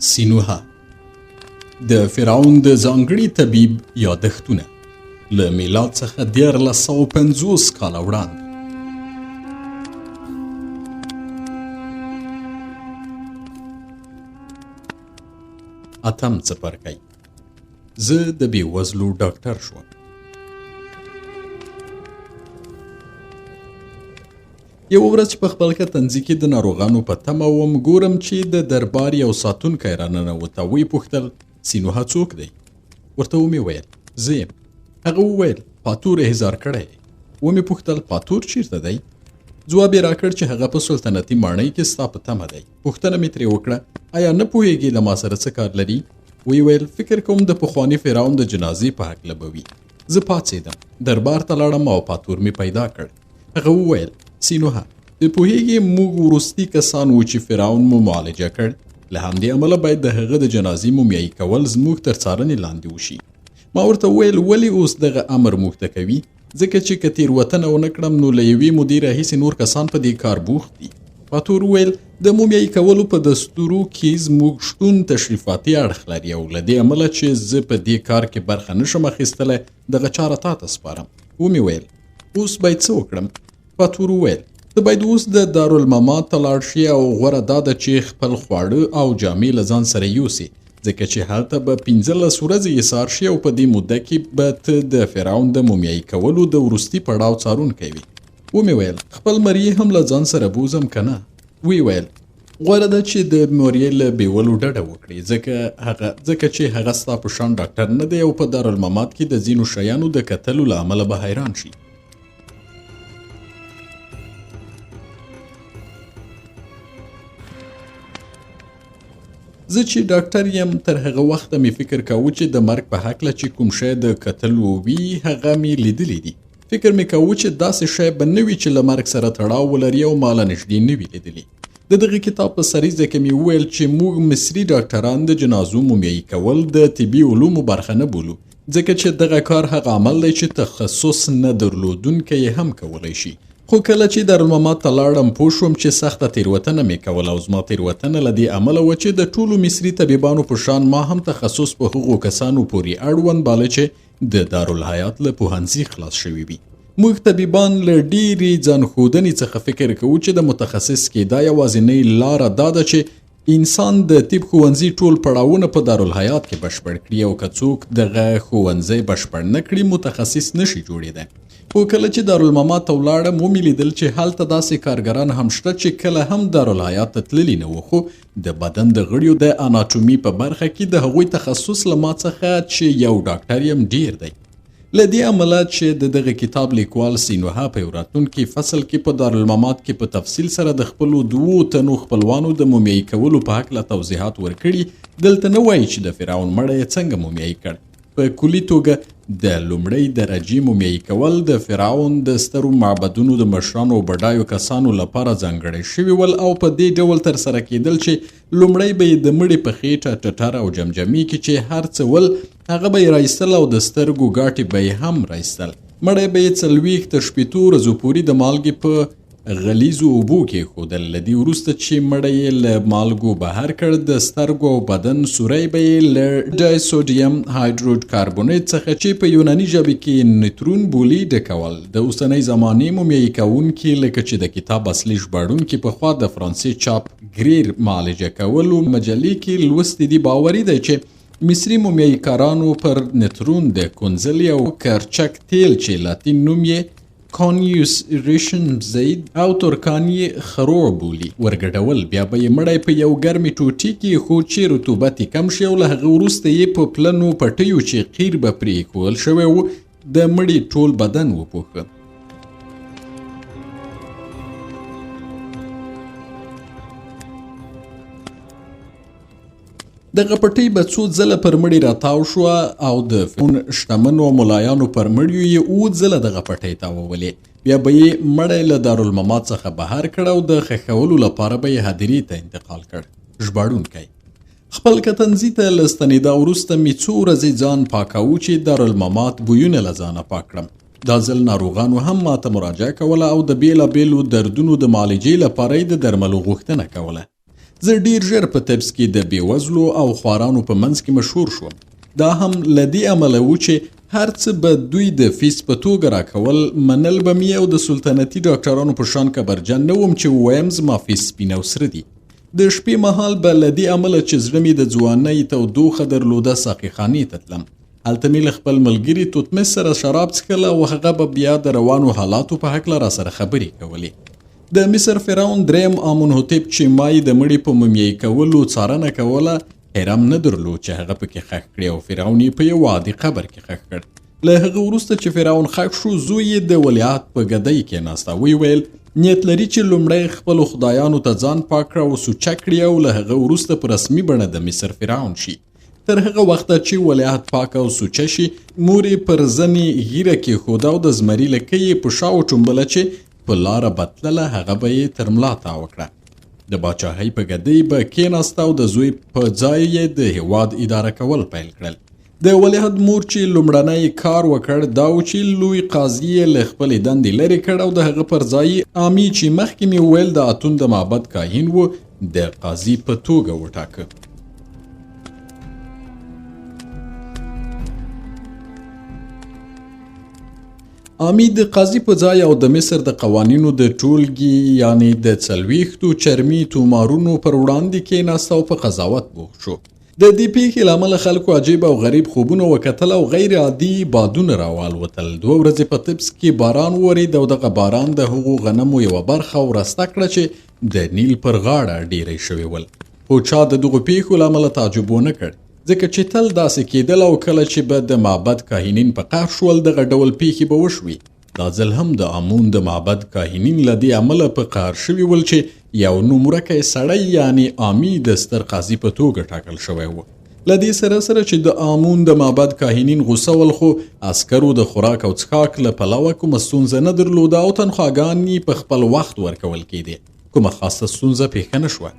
سینوها د فرعون د ځانګړي طبیب یادښتونه له میلاد څخه 1450 کاله وړاندې. اتم څپرکی. زه د بېوزلو ډاکټر شوم. یو ورځ چې په خپل کتنځي کې د ناروغانو په تمه وم، ګورم چې د دربار یو ساتونکی راننوته. ویې پوښتل سینوها څوک دی؟ ورته ومې ویل زه یم. هغه وویل پاتور احضار کړی. ومې پوښتل پاتور چیرته دی؟ ځواب یې راکړ چې هغه په سلطنتي ماڼۍ کې ستا په تمه دی. پوښتنه مې ترې وکړه آیا نه پوهېږې له ما سره څه کار لري؟ ویې ویل فکر کوم د پخواني فرعون د جنازې په هکله به وي. زه پاڅېدم، دربار ته لاړم او پاتور مې پیدا کړ. هغه وویل سینوها پوهېږې موږ وروستي کسان وو چې فرعون مو معالجه کړ، له همدې امله باید د هغه د جنازې مومیایي کول زموږ تر څارنې لاندې وشي. ما ورته وویل ولې اوس دغه امر موږ ته کوي؟ ځکه چې که تېروتنه ونه کړم نو له یوې مودې راهیسې نور کسان په دې کار بوخت دي. پاتور وویل د مومیایي کولو په دستورو کې زموږ شتون تشریفاتي اړخ لري او له دې امله چې زه په دې کار کې برخه نشم اخیستلی دغه چاره تا ته سپارم. ومې ویل اوس باید څه وکړم؟ پاتور وویل ته باید اوس د دارالممات ته لاړ شي او غوره دا ده چې خپل خواړه او جامې له ځان سره یوسې، ځکه چې هلته به 15 ورځې ایسار شي او په دې موده کې به ته د فرعون د مومیایي کولو د وروستي پړاو څارونکی وي. ومې ویل خپل مریی هم له ځان سره بوزم که نه؟ ویې ویل غوره ده چې د مریی له بیولو ډډه وکړې، ځکه چې هغه ستا په شان ډاکټر نه دی او په دارالممات کې د ځینو شیانو د کتلو له امله به حیران شي. زه چې ډاکټر یم تر هغه وخته مې فکر کاوه چې د مرګ په هکله چې کوم شی د کتلو وي هغه مې لیدلی دي. فکر مې کاوه چې داسې شی به نه وي چې له مرګ سره تړاو ولري او ما له نږدې نه وي لیدلی. د دغه کتاب په سریزه کې مې وویل چې موږ مصري ډاکټران د جنازو مومیایي کول د طبي علومو برخه نه بولو، ځکه چې دغه کار هغه عمل دی چې تخصص نه درلودونکی یې هم کولی شي. خو کله چې دارالممات ته لاړم پوه شوم چې سخته تېروتنه مې کوله او زما تېروتنه له دې امله وه چې د ټولو مصري طبیبانو په شان ما هم تخصص په هغو کسانو پورې اړوند باله چې د دارالحیات له پوهنځي خلاص شوي وي. موږ طبیبان له ډېرې ځانښودنې څخه فکر کوو چې د متخصص کېدا یوازینۍ لاره دا ده چې انسان د طب ښوونځي ټول پړاوونه په دارالحیات کې بشپړ کړي او که څوک دغه ښوونځی بشپړ نه کړي متخصص نشي جوړېدی. خو کله چې دارالممات ته ولاړم ومې لیدل چې هلته داسې کارګران هم شته چې کله هم دارالحیات ته تللي نه وو، خو د بدن د غړیو د اناټومي په برخه کې د هغوی تخصص له ما څخه چې یو ډاکټر یم ډیر دی. له دې امله چې د دغه کتاب لیکوال سینوها په یو راتلونکي فصل کې په دارالممات کې په تفصیل سره د خپلو 2 تنو خپلوانو د مومیایي کولو په هکله توضیحات ورکړي، دلته نه وایي چې د فرعون مړی یې څنګه مومیایي کړ. په کلي توګه د لومړۍ درجې مومیایي کول د فرعون د سترو معبدونو د مشرانو او بډایو کسانو لپاره ځانګړی شوي ول او په دې ډول ترسره کېدل چې لومړی به یې د مړي په خېټه، ټټر او جمجمې کې چې هر څه ول هغه به یې رایستل او د سترګو ګاټې به یې هم رایستل. مړی به یې 40 ورځو پورې د مالګې په غلیظو اوبو کې ښودل. له دې وروسته چې مړی یې له مالګو بهر کړ د سترګو او بدن سوری به یې له ډایسودیم هایدروډ کاربونیت څخه چې په یوناني ژبې کې نیترون بولي ډکول. د اوسنۍ زمانې مومیایي کوونکي لکه چې د کتاب اصلي ژباړونکي پخوا د فرانسې چاپ ګریر معالجه کولو مجلې کې لوستي دي باوري دی چې مصري مومیایي کارانو پر نیترون د کونزلي او کرچک تیل چې لاتین نوم یې کانیوس ریشن زید او ترکان یې خروع بولي ورګډول. بیا به یې مړی په یو ګرمې ټوټې کې خو چې رطوبت یې کم شي او له هغه وروسته یې په پلنو پټیو چې قیر به پرې ایښودل شوی و د مړي ټول بدن وپوښه. دغه پټۍ به څو ځله پر مړي راتاو شوه او د فرعون شتمنو ملایانو پر مړیو یې 7 ځله دغه پټۍ تاوولې. بیا به یې مړی له دارالممات څخه بهر کړ او د ښخولو لپاره به یې هدیرې ته انتقال کړ. ژباړونکی خپل کتنځي ته له ستنېدا وروسته مې څو ورځې ځان پاکاوه چې دارالممات بویونه له ځانه پاک کړم. دا ځل ناروغانو هم ماته مراجعه کوله او د بېلابېلو دردونو د معالجې لپاره یې د درملو غوښتنه کوله. زه ډیر ژر په طبس کې د بېوزلو او خوارانو په منځ کې مشهور شوم. دا هم له دې امله و چې هر څه به دوی د فیس په توګه راکول، منل به مې او د سلطنتي ډاکټرانو په شان کبرجن نه وم چې ووایم زما فیس سپین او سره دي. د شپې مهال به له دې امله چې زړه مې د ځوانۍ تودوخه درلوده ساقي خانې ته تلم. هلته مې له خپل ملګري توتمس سره شراب څښل او هغه به بیا د روانو حالاتو په هکله راسره خبرې کولې. د مصر فرعون دریم آمونهوتپ چې ما یې د مړي په مومیایي کولو څارنه کوله، هرم نه درلود چې هغه پکې ښخ کړي او فرعون یې په یو عادي قبر کې ښخ کړ. له هغه وروسته چې فرعون ښخ شو، زوی یې د ولیعهد په ګدۍ کېناست او ویې ویل نیت لري چې لومړی خپلو خدایانو ته ځان پاک کړه او سوچه کړي او له هغه وروسته په رسمي بڼه د مصر فرعون شي. تر هغه وخته چې ولیعهد پاک او سوچه شي، مور یې پر زنې ږیره کېښوده او د زمري لکۍ یې په شا وچومبله چې په لاره بتلله، هغه به یې تر ملا تاوه کړه. د باچاهۍ په ګدۍ به کېناست او د زوی په ځای یې د هیواد اداره کول پیل کړل. د ولیعهد مور چې لومړنی کار وکړ دا و چې لوی قاضي یې له خپلې دندې لرې کړ او د هغه پر ځای عامي چې مخکې مې وویل د اتون د معبد کاهن و، د قاضي په توګه وټاکه. عامي د قاضي په ځای او د مصر د قوانینو د ټولګي یعنی د 40 چرمي تومارونو پر وړاندې کېناست او په قضاوت بوخت شو. د دې پیښې له امله خلکو عجیب او غریب خوبونه وکتل او غیر عادي بادونه راوالوتل. 2 ورځې په طبس کې باران ورید او دغه باران د هغو غنمو یوه برخه ورسته کړه چې د نیل پر غاړه ډیری شوي ول. خو چا د دغو پیښو له امله تعجب ونه کړ، ځکه چې تل داسې کېدل او کله چې به د معبد کاهنین په قهر شول، دغه ډول پیښې به وشوي. دا ځل هم د آمون د معبد کاهنین له دې امله په قهر شوي ول چې یو نومورکی سړی یعنی عامي د ستر قاضي په توګه ټاکل شوی و. له دې سره سره چې د آمون د معبد کاهنین غوسه ول، خو عسکرو د خوراک او څښاک له پلوه کومه ستونزه نه درلوده او تنخواګانې په خپل وخت ورکول کېدې. کومه خاصه ستونزه پیښه نه شوه.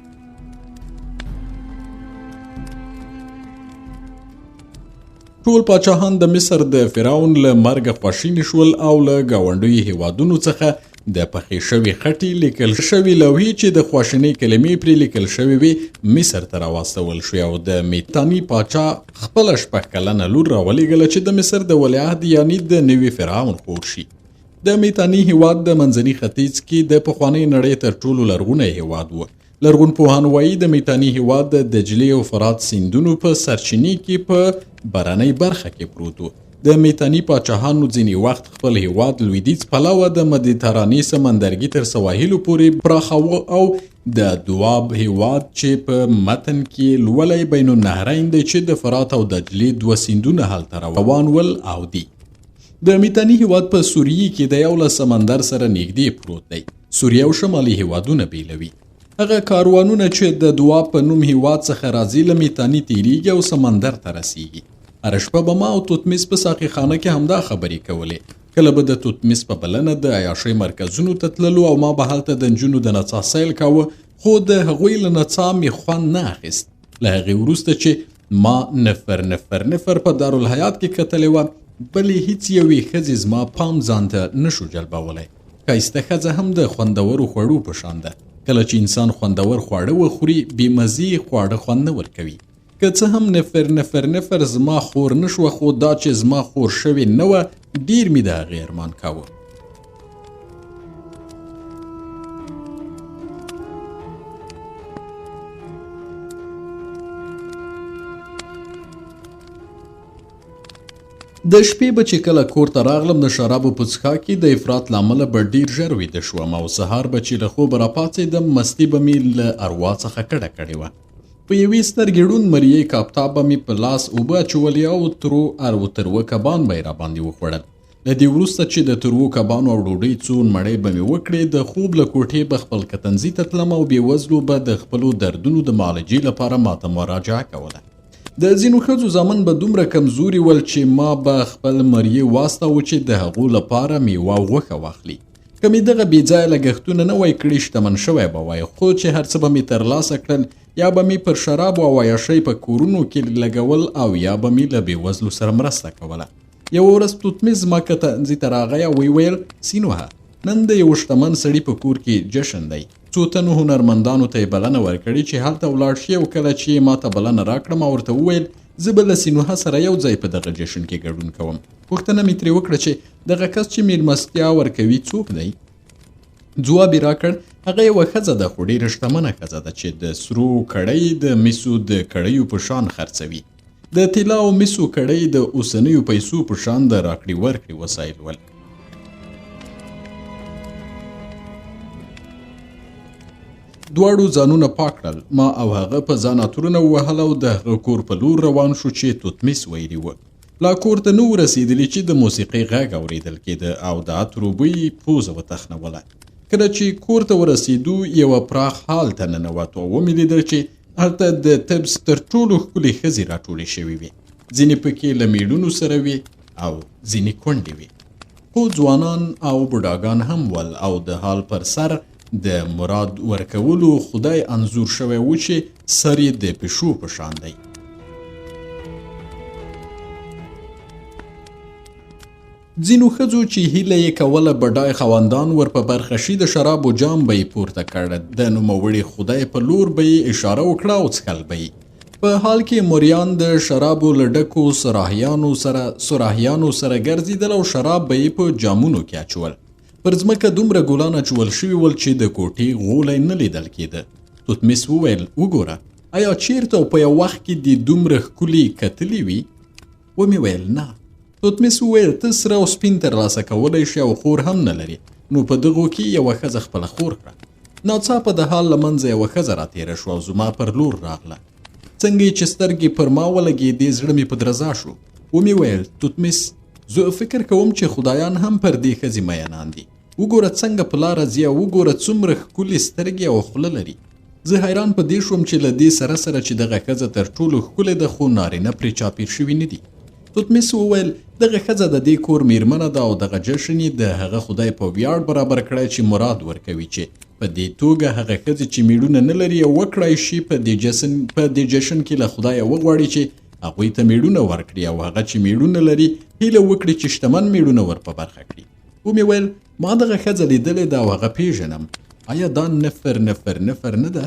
ټول پاچاهان د مصر د فرعون له مرګه خواشیني شول او له ګاونډیو هیوادونو څخه د پخې شوي خټې لیکل شوي لوحې چې د خواشینۍ کلمې پرې لیکل شوې وې مصر ته راواستول شوې او د میتاني پاچا خپله 6 کلنه لور راولېږله چې د مصر د ولیعهد یعنی د نوي فرعون خور شي. د میتاني هیواد د منځني ختیځ کې د پخوانۍ نړۍ تر ټولو لرغونی هیواد و. لرغون پوهان وایي د میتاني هیواد د دجلې او فرات سیندونو په سرچینې کې په بهرنۍ برخه کې پروت و. د میتاني پاچاهانو ځینې وخت خپل هیواد لویدیځ پلوه د مدیترانې سمندرګي تر سواحلو پورې پراخاوه او د دواب هیواد چې په متن کې لولی بین النهرین دی چې د فرات او دجلې 2 سیندونه هلته روان ول او دي. د میتاني هیواد په سوریې کې د یو له سمندر سره نږدې پروت دی. سوریه او شمالي هیوادونه بیلوي. هغه کاروانونه چې د دواب په نوم هیواد څخه راځي له میتاني تیریږي او سمندر ته رسیږي. هره شپه به ما او توتمس په ساقي خانه کې همدا خبرې کولې. کله به د توتمس په بلنه د عیاشۍ مرکزونو ته تللو او ما به هلته د نجونو د نڅا سیل کاوه، خو د هغوی له نڅا مې خوند نه اخیست. له هغې وروسته چې ما نفر په دارالحیات کې کتلې وه، بلې هیڅ یوې ښځې زما پام ځان ته نشو جلبولی. ښایسته ښځه هم د خوندورو خوړو په شان ده. کله چې انسان خوندور خواړه وخوري، بېمزې خواړه خوند نه ورکوي. که څه هم نفر زما خور نه شوه، خو دا چې زما خور شوې نه وه، ډېر مې د هغې ارمان کاوه. د شپې به چې کله کور ته راغلم، د شرابو په څښاک کې د افراط له امله به ډېر ژر ویده شوم او سهار به چې له خوبه راپاڅېدم، مستي به مې له اروا څخه کډه کړې وه. په یوې سترګې ړوند مریی کاپتاب به مې په لاس اوبه اچولې او تروه کبان به یې راباندې وخوړل. له دې وروسته چې د تروو کبانو او ډوډۍ څو مړۍ به مې وکړې، د خوب له کوټې به خپل کتنځي ته تلم او بېوزلو به د خپلو دردونو د معالجې لپاره ماته مراجعه کوله. د ځینو ښځو زامن به دومره کمزوري ول چې ما به خپل مریی واستاوه چې د هغو لپاره میوه او غوښه واخلي. که مې دغه بېځایه لګښتونه نه وای کړي، شتمن شوی به وای، خو چې هر څه به مې ترلاسه کړل، یا به مې پر شرابو او عیاشۍ په کورونو کې لګول او یا به مې له بېوزلو سره مرسته کوله. یوه ورځ توتمس زما کتنځي ته راغی او ویې ویل: سین وهه، نن د یو شتمن سړي په کور کې جشن دی. څو تنو هنرمندانو ته یې بلنه ورکړې چې هلته ولاړ شي او کله چې ما ته بلنه راکړه ما ورته وویل زه به له سینوهه سره یو ځای په دغه جشن کې ګډون کوم. پوښتنه مې ترې وکړه چې دغه کس چې میلمستیا ورکوي څوک دی؟ ځواب یې راکړ هغه یوه ښځه ده خو ډېره شتمنه ښځه ده چې د سرو کړۍ د مسو د کړیو په شان خرڅوي. د طلا او مسو کړۍ د اوسنیو پیسو په شان د راکړې ورکړې وسایل ول. دواړو ځانونه پاک کړل. ما او هغه په ځان عطرونه ووهل او د هغه کور په لور روان شو چې توتمیس ویلي وه. لا کور ته نه ورسېدلي چې د موسیقۍ غږ اورېدل کېده او د عطرو بوی پوزه وتخنوله. کله چې کور ته ورسېدو یوه پراخ هال ته ننوتو او ومې لیدل چې هلته د طبس تر ټولو ښکلې ښځې راټولې شوې وې. ځینې پکې له میړونو سره وې او ځینې کونډې وې. خو ځوانان او بوډاګان هم ول او د هال پر سر د مراد ورکولو خدای انځور شوی و چې سر یې د پیشو په شان دی. ځینو ښځو چې هیله یې کوله بډای خاوندان ور په برخه شي د شرابو جام به یې پورته کړ. د نوموړي خدای په لور به یې اشاره وکړه او څښل به یې. په حال کې موریان د شرابو له ډکو سراهیانو سره ګرځېدل او شراب به یې په جامونو کې اچول. پر ځمکه دومره ګلان اچول شوي ول چې د کوټې غولی نه لیدل کېده. توتمیس وویل وګوره آیا چیرته او په یو وخت کې دې دومره ښکلي کتلي وي؟ ومې ویل نه. توتمیس وویل ته سره او سپین ترلاسه کولی شي او خور هم نه لري نو په دغو کې یوه ښځه خپله خور کړه. ناڅاپه د حال له منځه یوه ښځه راتېره شوه او زما پر لور راغله. څنګه یې چې سترګې پر ما ولګېدې زړه مې په درزا شو. ومې ویل توتمیس زه فکر کوم چې خدایان هم پر دې ښځې میینان دي. وګوره څنګه په لاره ځي او وګوره څومره ښکلې سترګې او خوله لري. زه حیران په دې شوم چې له دې سره چې دغه ښځه تر ټولو ښکلې ده خو نارینه پرې چاپېر شوي نه دي. توتمیس وویل دغه ښځه د دې کور میرمنه ده او دغه جشن یې د هغه خدای په ویاړ برابر کړی چې مراد ورکوي چې په دې توګه هغه ښځې چې میړونه نه لري او وکړای شي په دې جشن کې له خدایه وغواړي چې هغوی ته میړونه ورکړي او هغه چې میړونه لري هیله وکړي چې شتمن میړونه ور په برخه کړي. ومې ویل ما دغه ښځه لیدلې ده او هغه پیژنم. آیا دا نفر نه ده؟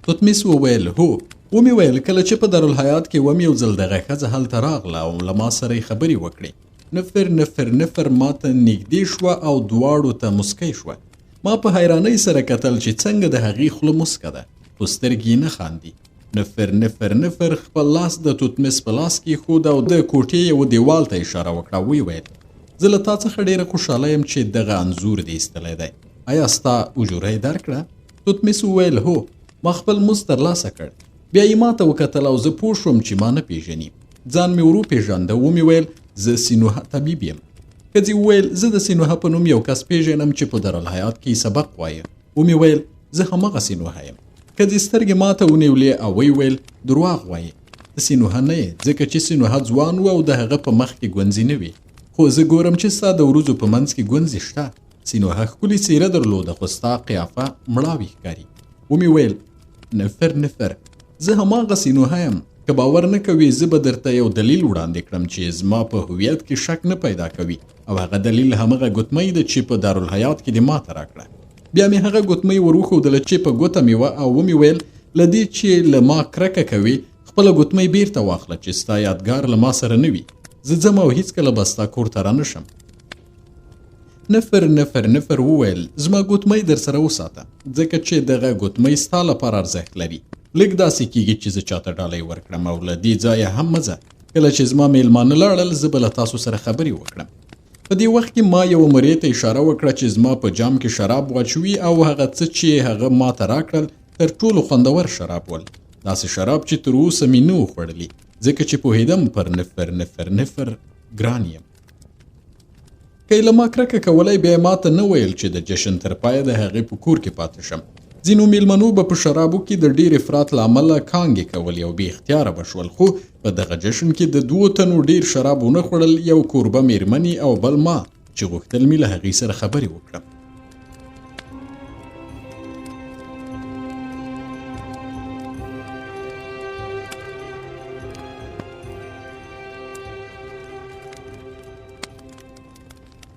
توتمیس وویل هو. ومې ویل کله چې په دارالحیات کې وم یو ځل دغه ښځه هلته راغله او له ما سره یې خبرې وکړې. نفر ما ته نږدې شوه او دواړو ته مسکی شوه. ما په حیرانۍ سره کتل چې څنګه د هغې خوله مسکه ده خو سترګې یې نه خاندي. نفر خپل لاس د توتمیس په لاس کې ښود او د کوټې یو دیوال ته اشاره وکړه. ویې ویل زه له تا څخه ډېره خوشحاله یم چې دغه انځور دې ایستلی دی. آیا ستا اجوره یې درکړه؟ توتمیس وویل هو ما خپل مزد ترلاسه کړ. بیا یې ما ته وکتل او زه پوه شوم چې ما نه پیژني. ځان مې ورو پیژانده. ومې ویل زه سینوهه طبیب یم. ښځې وویل زه د سینوهه په نوم یو کس پیژنم چې په دارالحیات کې سبق وایه. ومې ویل زه همغه سینوهه یم. ښځې سترګې ما ته ونیولې او ویې ویل دروغ وایې ته سینوهه نه یې ځکه چې سینوهه ځوان و او د هغه په مخ کې ګونځې نه وي. خو زه ګورم چې ستا د وروځو په منځ کې ګونځې شته. سینوهه ښکلې څېره درلوده خو ستا قیافه مړاوې ښکاري. ومې ویل نفر زه هماغه سینوهه یم. که باور نه کوي زه به درته یو دلیل وړاندې کړم چې زما په هویت کې شک نه پیدا کوي او هغه دلیل همغه ګوتمۍ ده چې په دارالحیات کې دې ماته راکړه. بیا مې هغه ګوتمۍ ور وښودله چې په ګوته مې وه او ومې ویل له دې چې له ما کرکه کوي خپله ګوتمۍ بیرته واخله چې ستا یادګار له ما سره نه وي. زه ځم او هیڅکله به ستا کور ته رانشم. نفر وویل زما ګوتمۍ در سره وساته ځکه چې دغه ګوتمۍ ستا لپاره ارزښت لري. لږ داسې کېږي چې زه چاته ډالۍ ورکړم او له دې ځایه هم مه ځه. کله چې زما میلمانه لاړل زه به له تاسو سره خبرې وکړم. په دې وخت کې ما یوه مرې ته اشاره وکړه چې زما په جام کې شراب واچوي او هغه څه چې هغه ما ته راکړل تر ټولو خوندور شراب ول. داسې شراب چې تر اوسه مې نه و خوړلي ځکه چې پوهېدم پر نفر ګران یم. که یې له ما کرکه کولی بیا یې ما ته نه ویل چې د جشن تر پایه د هغې په کور کې پاتې شم. ځینو میلمنو به په شرابو کې د ډېر افراط له امله کانګې کولې او بې اختیاره به شول. خو په دغه جشن کې د 2 تنو ډېر شراب ونه خوړل. یو کوربه میرمنې او بل ما چې غوښتل مې له هغې سره خبرې وکړم.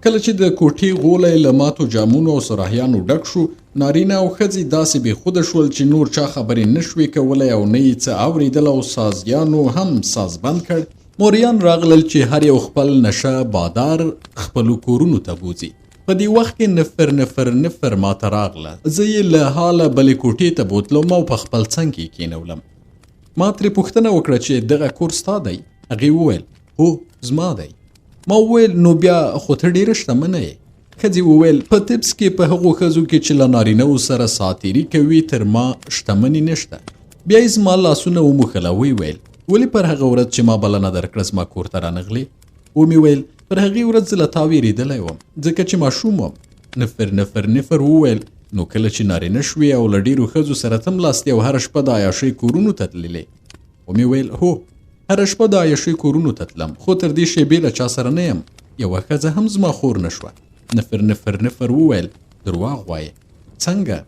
کله چې د کوټې غولی له ماتو جامونو او سراهیانو ډک شو نارینه او ښځې داسې بېخوده شول چې نور چا خبرې نه شوې کولی او نه یې څه اورېدل او سازیانو هم ساز بند کړ. موریان راغلل چې هر یو خپل نشه بادار خپلو کورونو ته بوځي. په دې وخت کې نفر ماته راغله. زه یې له حاله بلې کوټې ته بوتلم او په خپل څنګ کې کېنولم. ما ترې پوښتنه وکړه چې دغه کور ستا دی؟ هغې وویل هو زما دی. ما وویل نو بیا خو ته ډېره شتمنه یې. ښځې وویل په طبس کې په هغو ښځو کې چې له نارینهو سره ساعتېري کوي تر ما شتمني نشته. بیا یې زما لاسونه وموښل او ویې ویل ولې پر هغه ورځ چې ما بلنه درکړه زما کور ته رانغلې؟ ومې ویل پر هغې ورځ زه له تا وېرېدلی وم ځکه چې ماشوم وم. نفر وویل نو کله چې نارینه شوې او له ډېرو ښځو سره تملاستې او هره شپه د عیاشۍ کورونو ته تللې؟ ومې ویل هو هره شپه د عیاشۍ کورونو ته تلم خو تر دې شېبې له چا سره نه یم. یوه ښځه هم زما خور نه شوه. نفر وویل درواغ وایې. څنګه؟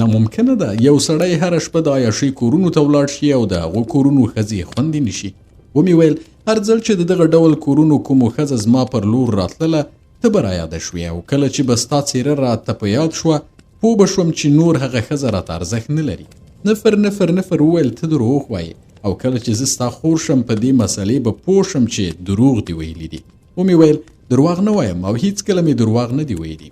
ناممکنه ده یو سړی هره شپه د عیاشۍ کورونو ته ولاړ شي او د هغو کورونو ښځې خوندې نه شي. ومې ویل هر ځل چې د دغه ډول کورونو کومو ښځه زما پر لور راتلله ته به رایاده شوې او کله چې به ستا څېره راته په یاد شوه پوه به شوم چې نور هغه ښځه راته ارزښت نه لري. نفر وویل ته دروغ وایې او کله چې زه ستا خور شم په دې مسئلې به پوه شم چې دروغ دي ویلي دي. ومې ویل درواغ نه وایم او هیڅکله مې درواغ نه دی ویلي.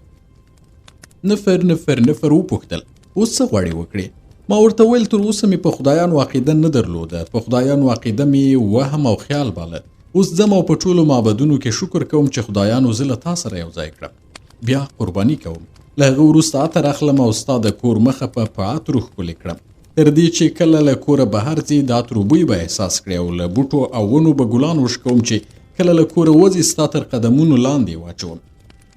نفر وپوښتل اوس څه غواړې وکړې؟ ما ورته ویل تر اوسه مې په خدایانو عقیده نه درلوده. په خدایانو عقیده مې وهم او خیال باله. اوس ځم او په ټولو معبدونو کې شکر کوم چې خدایانو زه له تا سره یو ځای کړم. بیا قرباني کوم. له هغه وروسته عطر اخلم او ستا د کور مخه په عطرو ښکلې کړم تر دې چې کله له کوره بهر ځې د عطرو بوی به احساس کړې او له بوټو او ونو به ګلان وشکوم چې کله له کوره وځې ستا تر قدمونو لاندې واچوم.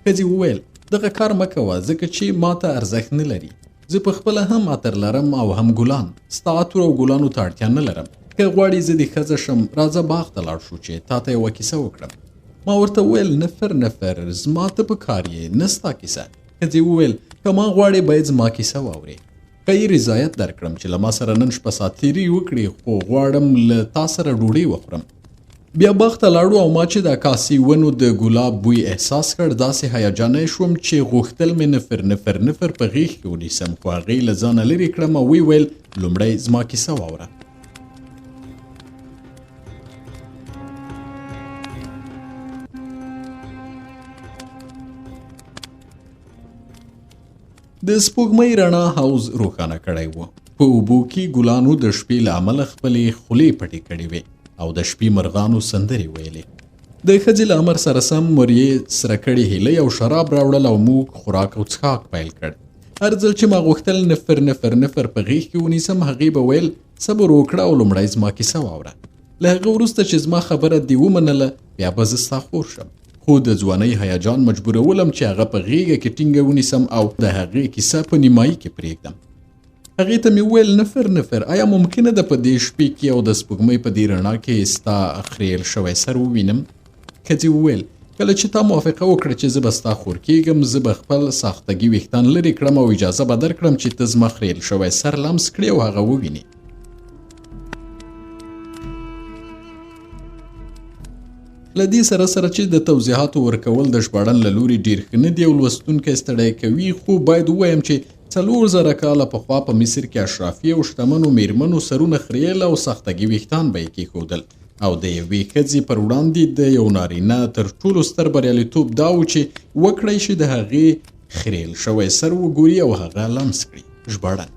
ښځې وویل دغه کار مه کوه ځکه چې ما ته ارزښت نه لري. زه په خپله هم عطر لرم او هم ګلان. ستا عطرو او ګلانو ته اړتیا نه لرم. که غواړې زه دې ښځه شم راځه باغ ته لاړ شو چې تا ته یوه کیسه وکړم. ما ورته وویل نفر زما ته په کار یې نه ستا کیسه. ښځې وویل که ما غواړې باید زما کیسه واورې. که یې رضایت درکړم چې له ما سره نن شپه ساعتېري وکړې خو غواړم له تا سره ډوډۍ وخورم. بیا باغ ته لاړو او ما چې د عکاسي ونو د ګلاب بوی احساس کړ داسې هیجاني شوم چې غوښتل مې نفر په غېږ کې ونیسم خو هغې له ځانه لرې کړم او ویې ویل لومړی زما کیسه واوره. د سپوږمۍ رڼا حوض روښانه کړی و. په اوبو کې ګلانو د شپې له امله خپلې خولې پټې کړې وې او د شپې مرغانو سندرې ویلې. د ښځې له امر سره سم مریې سره کړې هیلۍ او شراب راوړل او موږ خوراک او څښاک پیل کړ. هر ځل چې ما غوښتل نفر په غېږ کې ونیسم هغې به ویل صبر وکړه او لومړی زما کیسه واوره. له هغه وروسته چې زما خبره دې ومنله بیا به زه ستا خور شم. خو د ځوانۍ هیجان مجبورولم چې هغه په غېږه کې ټینګه ونیسم او د هغې کیسه په نیمایي کې پرېږدم. هغې ته مې وویل نفر آیا ممکنه ده په دې شپې کې او د سپوږمۍ په دې رڼا کې ستا خریل شوی سر ووینم؟ ښځې وویل کله چې تا موافقه وکړه چې زه به ستا خور کېږم زه به خپل ساختګي ویښتان لرې کړم او اجازه به درکړم چې ته زما خریل شوی سر لمس کړې او هغه ووینې. له دې سره چې د توضیحاتو ورکول د ژباړن له لوري ډېر ښه نه دي او لوستونکی ستړی کوي خو باید ووایم چې 4000 کاله پخوا په مصر کې اشرافي او شتمنو میرمنو سرونه خریل او ساختګي ویښتان به یې کېښودل او د یوې ښځې پر وړاندې د یو نارینه تر ټولو ستر بریالیتوب دا و چې وکړی شي د هغې خریل شوی سر وګوري او هغه لمس کړي. ژباړن